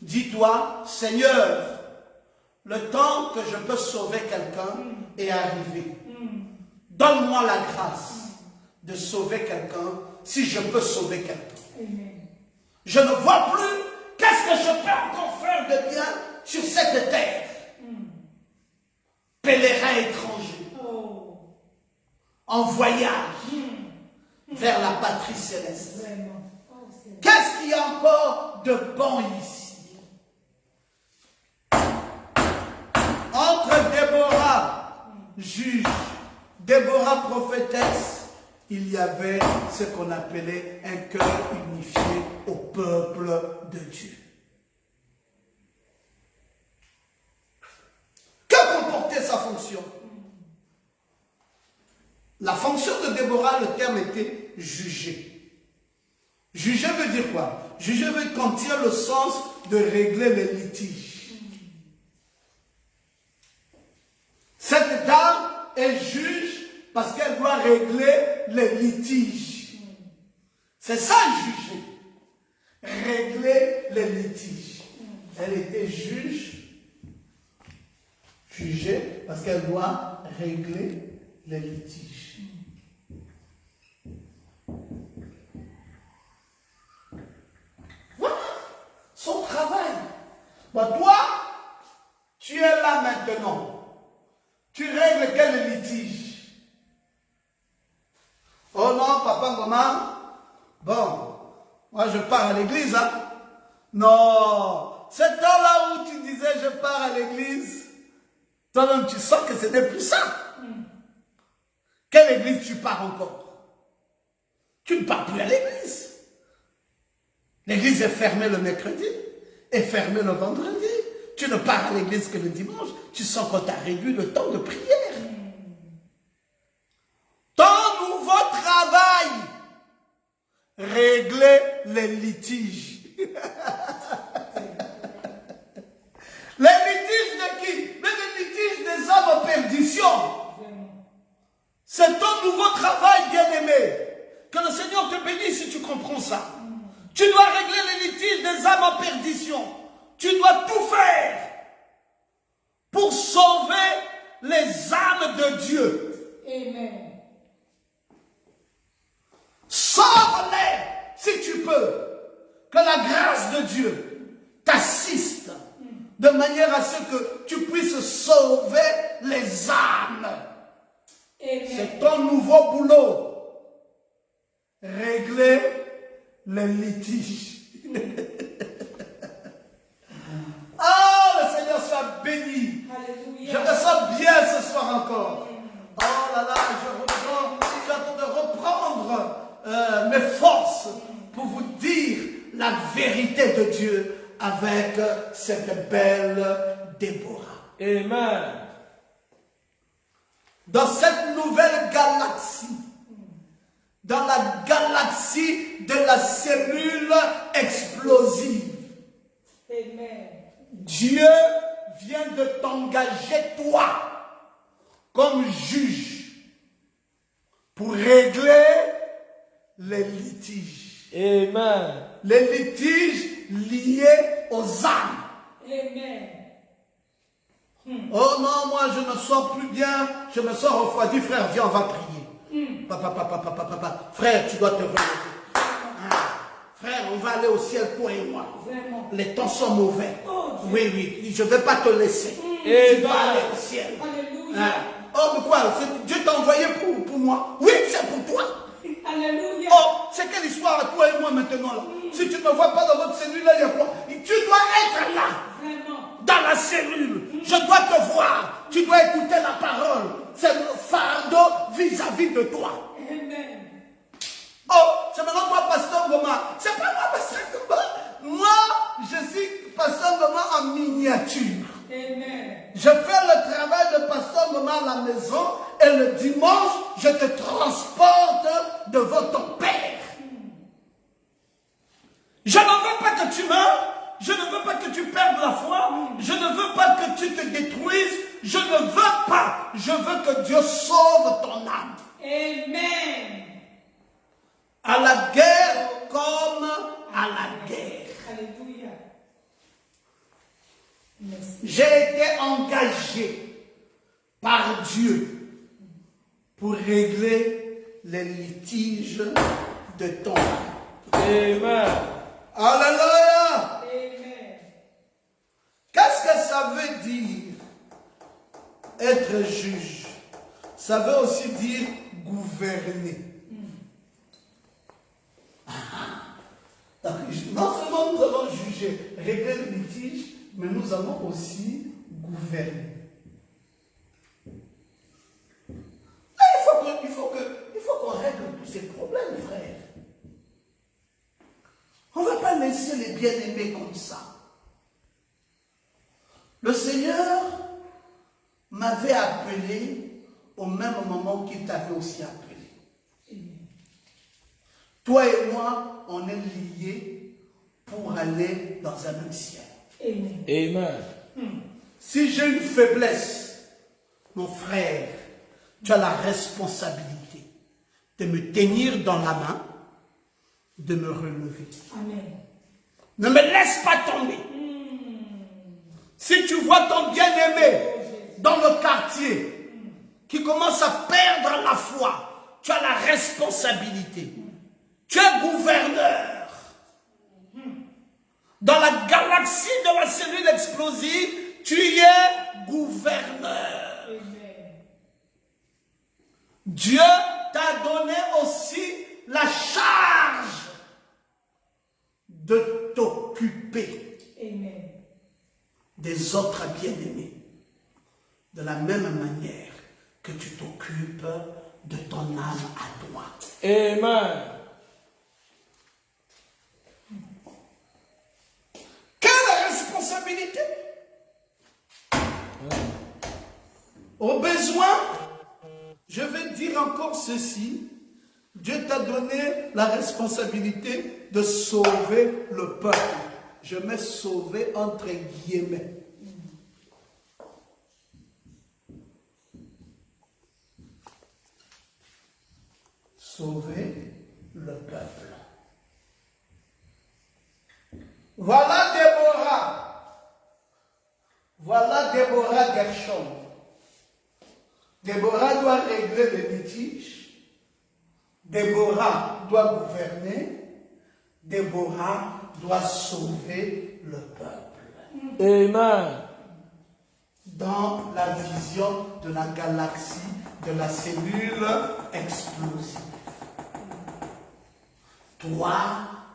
[SPEAKER 1] Dis-toi, Seigneur, le temps que je peux sauver quelqu'un est arrivé. Donne-moi la grâce de sauver quelqu'un si je peux sauver quelqu'un.
[SPEAKER 2] Amen.
[SPEAKER 1] Je ne vois plus qu'est-ce que je peux encore faire de bien sur cette terre. Pèlerin étranger, en voyage vers la patrie céleste.
[SPEAKER 2] Vraiment.
[SPEAKER 1] Qu'est-ce qu'il y a encore de bon ici? Entre Déborah, juge, Déborah, prophétesse, il y avait ce qu'on appelait un cœur unifié au peuple de Dieu. Que comportait sa fonction? La fonction de Déborah, le terme était juger. Juger veut dire quoi? Juger veut contenir le sens de régler les litiges. Cette dame est juge parce qu'elle doit régler les litiges. C'est ça, juger. Régler les litiges. Elle était jugée parce qu'elle doit régler les litiges. Voilà son travail. Bon, toi, tu es là maintenant. Tu règles quel litige? Oh non, papa, maman, bon, moi je pars à l'église, hein? Non, ce temps-là où tu disais je pars à l'église, toi-même tu sens que ce n'est plus ça. Quelle église tu pars encore? Tu ne pars plus à l'église. L'église est fermée le mercredi et fermée le vendredi. Tu ne pars à l'église que le dimanche. Tu sens qu'on t'a réduit le temps de prière. Ton nouveau travail, régler les litiges. Les litiges de qui? Mais les litiges des hommes en perdition. C'est ton nouveau travail, bien-aimé. Que le Seigneur te bénisse si tu comprends ça. Tu dois régler les litiges des âmes en perdition. Tu dois tout faire pour sauver les âmes de Dieu.
[SPEAKER 2] Amen.
[SPEAKER 1] Sauve-les si tu peux. Que la grâce de Dieu t'assiste de manière à ce que tu puisses sauver les âmes. C'est ton nouveau boulot. Régler les litiges. Ah, le Seigneur soit béni.
[SPEAKER 2] Alléluia.
[SPEAKER 1] Je me sens bien ce soir encore. Oh là là, je viens de reprendre mes forces pour vous dire la vérité de Dieu avec cette belle Déborah.
[SPEAKER 3] Amen.
[SPEAKER 1] Dans cette nouvelle galaxie, dans la galaxie de la cellule explosive,
[SPEAKER 2] Amen.
[SPEAKER 1] Dieu vient de t'engager, toi, comme juge, pour régler les litiges.
[SPEAKER 3] Amen.
[SPEAKER 1] Les litiges liés aux âmes.
[SPEAKER 2] Amen.
[SPEAKER 1] Oh non, moi je me sens plus bien, je me sens refroidi, frère, viens, on va prier. Papa, frère, tu dois te relever. Frère, on va aller au ciel, toi et moi.
[SPEAKER 2] Vraiment.
[SPEAKER 1] Les temps sont mauvais.
[SPEAKER 2] Oh,
[SPEAKER 1] Oui, je ne vais pas te laisser.
[SPEAKER 3] Amen.
[SPEAKER 1] Tu dois aller au ciel.
[SPEAKER 2] Alléluia.
[SPEAKER 1] Oh, mais quoi, Dieu t'a envoyé pour moi. Oui, c'est pour toi.
[SPEAKER 2] Alléluia.
[SPEAKER 1] Oh, c'est quelle histoire, toi et moi maintenant là. Si tu ne me vois pas dans votre cellule, là, il y a quoi? Tu dois être là.
[SPEAKER 2] Vraiment.
[SPEAKER 1] Dans la cellule, je dois te voir, tu dois écouter la parole, c'est mon fardeau vis-à-vis de toi.
[SPEAKER 2] Amen.
[SPEAKER 1] Oh, c'est maintenant toi, Pasteur Goma. C'est pas moi, Pasteur Goma. Moi, je suis Pasteur Goma en miniature.
[SPEAKER 2] Amen.
[SPEAKER 1] Je fais le travail de Pasteur Goma à la maison et le dimanche, je te transporte devant ton Père. Je ne veux pas que tu meurs. Je ne veux pas que tu perdes la foi. Je ne veux pas que tu te détruises. Je ne veux pas. Je veux que Dieu sauve ton âme.
[SPEAKER 2] Amen.
[SPEAKER 1] À la guerre comme à la guerre.
[SPEAKER 2] Alléluia. Merci.
[SPEAKER 1] J'ai été engagé par Dieu pour régler les litiges de ton âme.
[SPEAKER 3] Amen.
[SPEAKER 1] Alléluia.
[SPEAKER 2] Amen.
[SPEAKER 1] Qu'est-ce que ça veut dire être juge? Ça veut aussi dire gouverner. Donc, non seulement nous allons juger, régler le litige, mais nous allons aussi gouverner. Il faut qu'on règle tous ces problèmes, frère. On ne va pas laisser les bien-aimés comme ça. Le Seigneur m'avait appelé au même moment qu'il t'avait aussi appelé. Toi et moi, on est liés pour aller dans un même ciel.
[SPEAKER 2] Amen.
[SPEAKER 3] Amen.
[SPEAKER 1] Si j'ai une faiblesse, mon frère, tu as la responsabilité de me tenir dans la main, de me relever.
[SPEAKER 2] Amen.
[SPEAKER 1] Ne me laisse pas tomber. Si tu vois ton bien-aimé dans le quartier qui commence à perdre la foi, tu as la responsabilité. Tu es gouverneur. Dans la galaxie de la cellule explosive, tu es gouverneur.
[SPEAKER 2] Amen.
[SPEAKER 1] Dieu t'a donné aussi la charge de t'occuper
[SPEAKER 2] Amen.
[SPEAKER 1] des autres bien-aimés. De la même manière que tu t'occupes de ton âme à toi.
[SPEAKER 3] Amen.
[SPEAKER 1] Quelle responsabilité? Au besoin, je vais dire encore ceci. Dieu t'a donné la responsabilité de sauver le peuple. Je mets sauver entre guillemets. Sauver le peuple. Voilà Déborah. Voilà Déborah Gershon. Déborah doit régler les litiges. Déborah doit gouverner. Déborah doit sauver le peuple.
[SPEAKER 3] Amen.
[SPEAKER 1] Dans la vision de la galaxie, de la cellule explosive. Toi,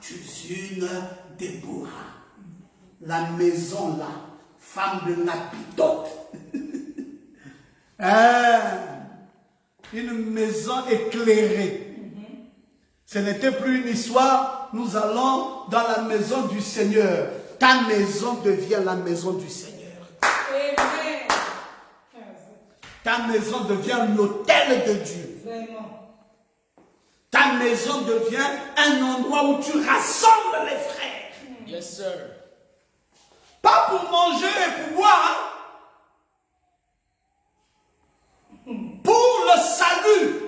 [SPEAKER 1] tu es une Déborah. La maison là, femme de Napidote. Une maison éclairée. Ce n'était plus une histoire, nous allons dans la maison du Seigneur. Ta maison devient la maison du Seigneur.
[SPEAKER 2] Amen.
[SPEAKER 1] Ta maison devient l'autel de Dieu.
[SPEAKER 2] Vraiment.
[SPEAKER 1] Ta maison devient un endroit où tu rassembles les frères.
[SPEAKER 3] Yes, sir.
[SPEAKER 1] Pas pour manger et pour boire. Pour le salut.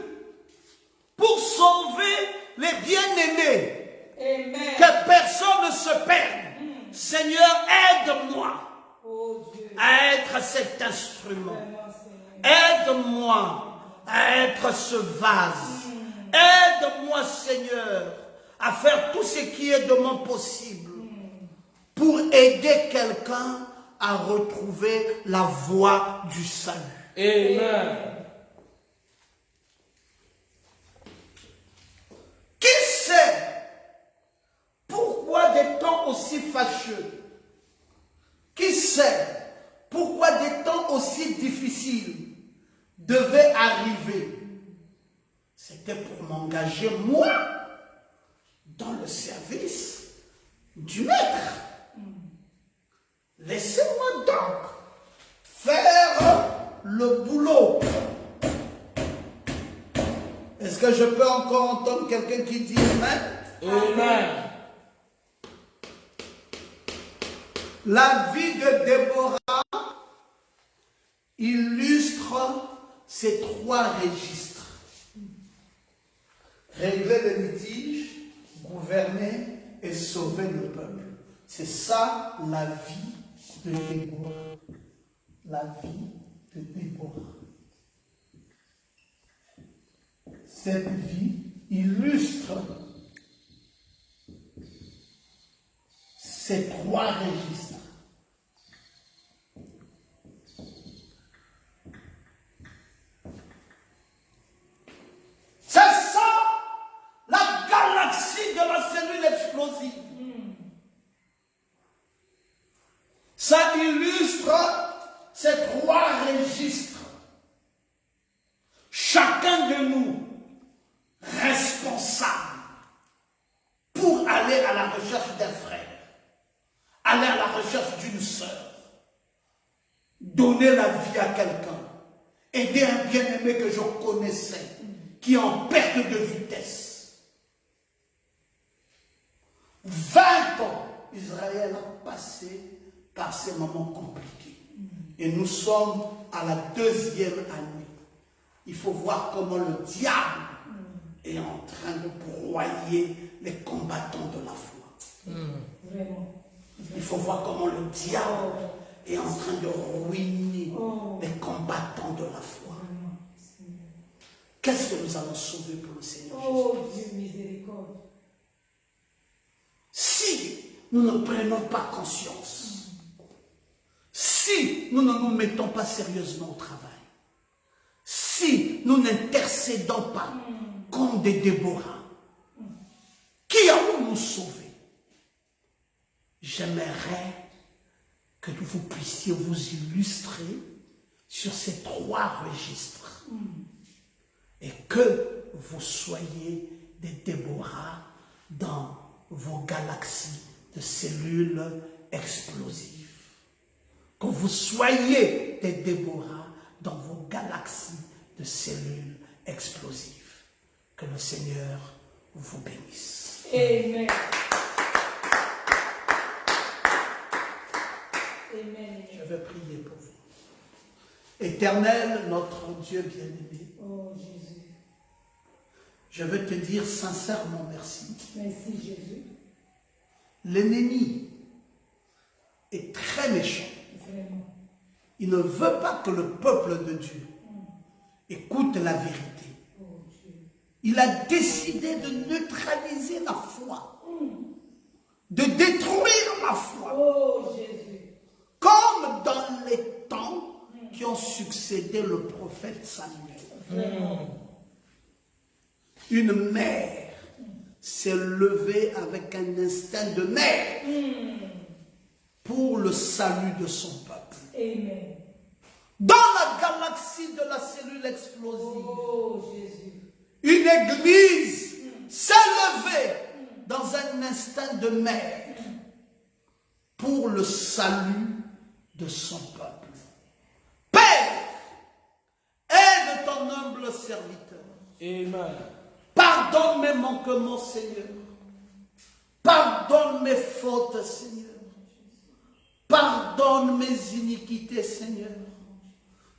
[SPEAKER 1] Pour sauver les bien-aimés.
[SPEAKER 2] Amen.
[SPEAKER 1] Que personne ne se perde. Seigneur, aide-moi
[SPEAKER 2] Oh Dieu.
[SPEAKER 1] à être cet instrument.
[SPEAKER 2] Vraiment, Seigneur.
[SPEAKER 1] Aide-moi à être ce vase. Aide-moi, Seigneur, à faire tout ce qui est de mon possible pour aider quelqu'un à retrouver la voie du salut.
[SPEAKER 3] Amen.
[SPEAKER 1] Qui sait pourquoi des temps aussi fâcheux? Qui sait pourquoi des temps aussi difficiles devaient arriver? C'était pour m'engager, moi, dans le service du Maître. Laissez-moi donc faire le boulot. Est-ce que je peux encore entendre quelqu'un qui dit Amen?
[SPEAKER 3] Amen.
[SPEAKER 1] La vie de Déborah illustre ces trois registres. Régler les litiges, gouverner et sauver le peuple. C'est ça la vie de Déborah. La vie de Déborah. Cette vie illustre ces trois registres. C'est ça la galaxie de la cellule explosive. Ça illustre ces trois registres. Chacun de nous responsable pour aller à la recherche d'un frère, aller à la recherche d'une sœur, donner la vie à quelqu'un, aider un bien-aimé que je connaissais, qui est en perte de vitesse. 20 ans, Israël a passé par ces moments compliqués. Et nous sommes à la 2e année. Il faut voir comment le diable est en train de broyer les combattants de la foi.
[SPEAKER 2] Vraiment.
[SPEAKER 1] Il faut voir comment le diable est en train de ruiner les combattants de la foi. Qu'est-ce que nous allons sauver pour le Seigneur
[SPEAKER 2] Oh
[SPEAKER 1] Jésus?
[SPEAKER 2] Dieu, miséricorde.
[SPEAKER 1] Si nous ne prenons pas conscience, si nous ne nous mettons pas sérieusement au travail, si nous n'intercédons pas comme des Déborah, qui allons nous sauver? J'aimerais que vous puissiez vous illustrer sur ces trois registres. et que vous soyez des Déborah dans vos galaxies de cellules explosives. Que vous soyez des Déborah dans vos galaxies de cellules explosives. Que le Seigneur vous bénisse.
[SPEAKER 2] Amen. Amen.
[SPEAKER 1] Je vais prier pour vous. Éternel, notre Dieu bien-aimé,
[SPEAKER 2] Oh Jésus.
[SPEAKER 1] je veux te dire sincèrement merci.
[SPEAKER 2] Merci Jésus.
[SPEAKER 1] L'ennemi est très méchant.
[SPEAKER 2] Vraiment.
[SPEAKER 1] Il ne veut pas que le peuple de Dieu écoute la vérité.
[SPEAKER 2] Oh Dieu.
[SPEAKER 1] Il a décidé de neutraliser la foi, de détruire la foi,
[SPEAKER 2] Oh Jésus.
[SPEAKER 1] comme dans les temps qui ont succédé le prophète Samuel.
[SPEAKER 2] Vraiment.
[SPEAKER 1] Une mère s'est levée avec un instinct de mère pour le salut de son peuple.
[SPEAKER 2] Amen.
[SPEAKER 1] Dans la galaxie de la cellule explosive,
[SPEAKER 2] Oh Jésus.
[SPEAKER 1] une église s'est levée dans un instinct de mère pour le salut de son peuple. Père, aide ton humble serviteur.
[SPEAKER 3] Amen.
[SPEAKER 1] Pardonne mes manquements, Seigneur. Pardonne mes fautes, Seigneur. Pardonne mes iniquités, Seigneur.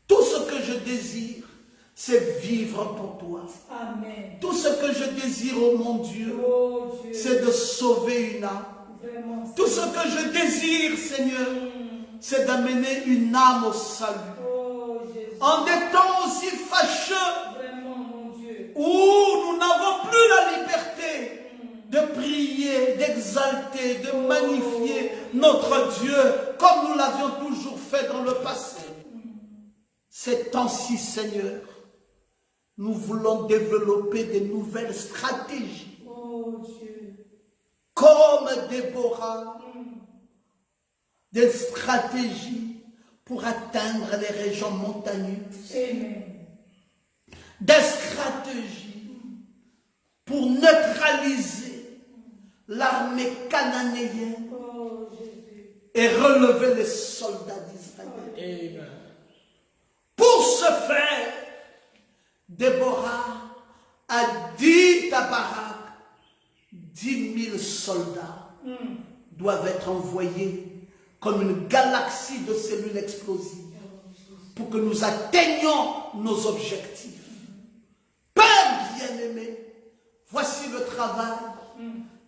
[SPEAKER 1] Tout ce que je désire, c'est vivre pour toi.
[SPEAKER 2] Amen.
[SPEAKER 1] Tout ce que je désire, oh mon Dieu,
[SPEAKER 2] Oh Dieu.
[SPEAKER 1] c'est de sauver une âme.
[SPEAKER 2] Vraiment.
[SPEAKER 1] Tout ce que je désire, Seigneur, c'est d'amener une âme au salut.
[SPEAKER 2] Oh Jésus.
[SPEAKER 1] En des temps aussi fâcheux,
[SPEAKER 2] Vraiment mon Dieu.
[SPEAKER 1] où nous n'avons plus la liberté de prier, d'exalter, de magnifier notre Dieu comme nous l'avions toujours fait dans le passé. Ces temps-ci, Seigneur, nous voulons développer des nouvelles stratégies
[SPEAKER 2] Oh Dieu.
[SPEAKER 1] comme Déborah, des stratégies pour atteindre les régions montagneuses,
[SPEAKER 2] Amen.
[SPEAKER 1] des stratégies pour neutraliser l'armée cananéenne
[SPEAKER 2] Oh Jésus.
[SPEAKER 1] et relever les soldats d'Israël.
[SPEAKER 3] Amen.
[SPEAKER 1] Pour ce faire, Déborah a dit à Barak, 10 000 soldats doivent être envoyés comme une galaxie de cellules explosives pour que nous atteignions nos objectifs. Père bien-aimé, voici le travail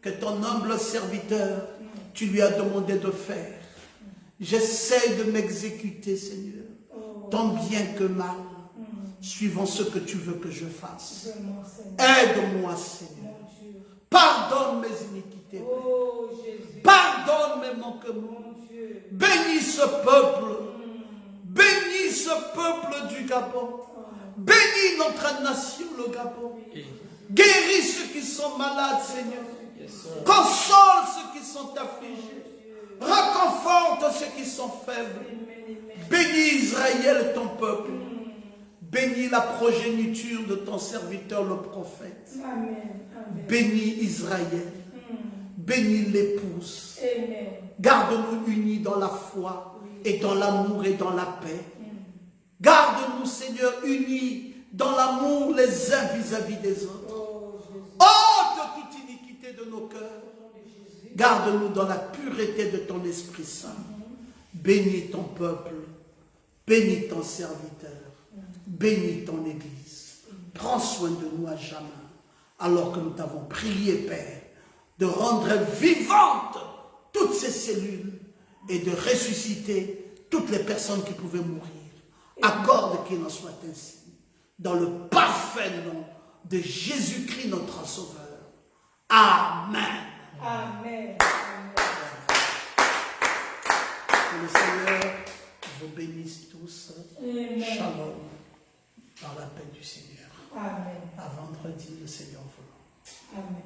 [SPEAKER 1] que ton humble serviteur, tu lui as demandé de faire. J'essaie de m'exécuter, Seigneur, tant bien que mal, suivant ce que tu veux que je fasse.
[SPEAKER 2] Vraiment Seigneur.
[SPEAKER 1] Aide-moi, Seigneur.
[SPEAKER 2] Mon Dieu.
[SPEAKER 1] Pardonne mes iniquités.
[SPEAKER 2] Oh Jésus.
[SPEAKER 1] Pardonne mes manquements.
[SPEAKER 2] Mon Dieu.
[SPEAKER 1] Bénis ce peuple. Bénis ce peuple du Gabon. Bénis notre nation, le Gabon. Guéris ceux qui sont malades, Seigneur.
[SPEAKER 3] Yes, sir.
[SPEAKER 1] Console ceux qui sont affligés. Réconforte ceux qui sont faibles. Bénis Israël, ton peuple. Bénis la progéniture de ton serviteur, le prophète.
[SPEAKER 2] Amen. Amen.
[SPEAKER 1] Bénis Israël. Bénis l'épouse.
[SPEAKER 2] Amen.
[SPEAKER 1] Garde-nous unis dans la foi et dans l'amour et dans la paix. Garde-nous, Seigneur, unis dans l'amour les uns vis-à-vis des autres.
[SPEAKER 2] Oh Jésus.
[SPEAKER 1] Ôte toute iniquité de nos cœurs. Garde-nous dans la pureté de ton Esprit Saint. Bénis ton peuple. Bénis ton serviteur. Bénis ton Église. Prends soin de nous à jamais. Alors que nous t'avons prié, Père, de rendre vivantes toutes ces cellules et de ressusciter toutes les personnes qui pouvaient mourir. Accorde qu'il en soit ainsi. Dans le parfait nom de Jésus-Christ, notre Sauveur. Amen.
[SPEAKER 2] Amen.
[SPEAKER 1] Que le Seigneur vous bénisse tous.
[SPEAKER 2] Amen.
[SPEAKER 1] Shalom. Dans la paix du Seigneur.
[SPEAKER 2] Amen.
[SPEAKER 1] À vendredi, le Seigneur voulant.
[SPEAKER 2] Amen.